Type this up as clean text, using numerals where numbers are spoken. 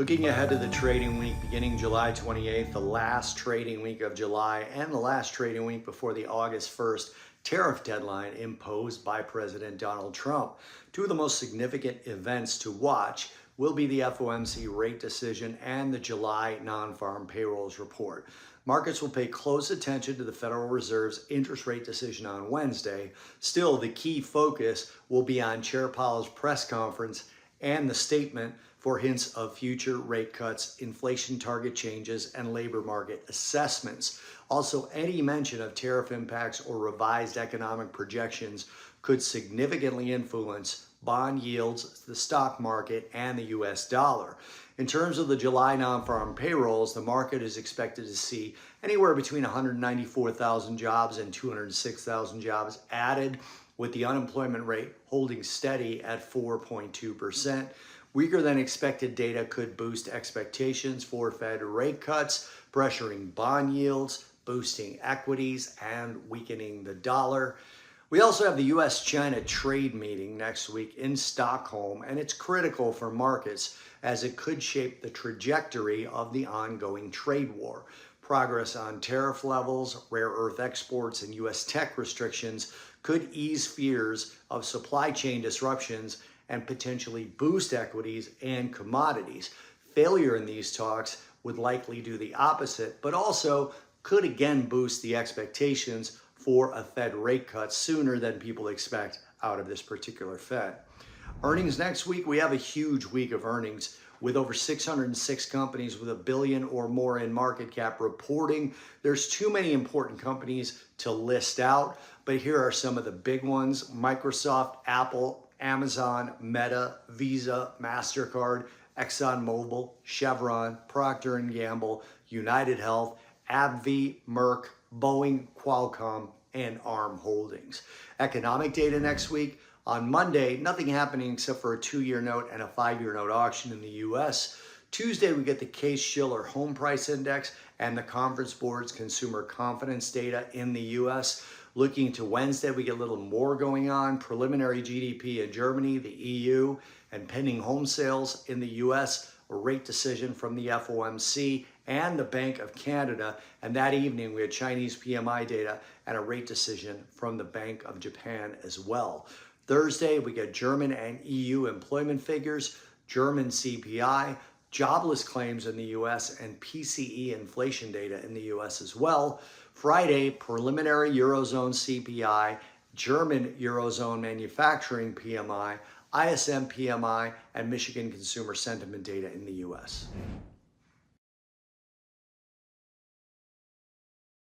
Looking ahead to the trading week beginning July 28th, the last trading week of July and the last trading week before the August 1st tariff deadline imposed by President Donald Trump. Two of the most significant events to watch will be the FOMC rate decision and the July non-farm payrolls report. Markets will pay close attention to the Federal Reserve's interest rate decision on Wednesday. Still, the key focus will be on Chair Powell's press conference and the statement for hints of future rate cuts, inflation target changes, and labor market assessments. Also, any mention of tariff impacts or revised economic projections could significantly influence bond yields, the stock market, and the US dollar. In terms of the July non-farm payrolls, the market is expected to see anywhere between 194,000 jobs and 206,000 jobs added, with the unemployment rate holding steady at 4.2%. Weaker than expected data could boost expectations for Fed rate cuts, pressuring bond yields, boosting equities, and weakening the dollar. We also have the US-China trade meeting next week in Stockholm, and it's critical for markets as it could shape the trajectory of the ongoing trade war. Progress on tariff levels, rare earth exports, and US tech restrictions could ease fears of supply chain disruptions and potentially boost equities and commodities. Failure in these talks would likely do the opposite, but also could again boost the expectations for a Fed rate cut sooner than people expect out of this particular Fed. Earnings next week, we have a huge week of earnings with over 606 companies with $1 billion or more in market cap reporting. There's too many important companies to list out, but here are some of the big ones: Microsoft, Apple, Amazon, Meta, Visa, MasterCard, ExxonMobil, Chevron, Procter & Gamble, United Health, AbbVie, Merck, Boeing, Qualcomm, and ARM Holdings. Economic data next week. On Monday, nothing happening except for a 2-year note and a 5-year note auction in the US. Tuesday, we get the Case-Shiller Home Price Index and the Conference Board's consumer confidence data in the US. Looking to Wednesday, we get a little more going on: preliminary GDP in Germany, the EU, and pending home sales in the US, a rate decision from the FOMC and the Bank of Canada. And that evening, we had Chinese PMI data and a rate decision from the Bank of Japan as well. Thursday, we get German and EU employment figures, German CPI, jobless claims in the US, and PCE inflation data in the US as well. Friday, preliminary Eurozone CPI, German Eurozone manufacturing PMI, ISM PMI, and Michigan consumer sentiment data in the US.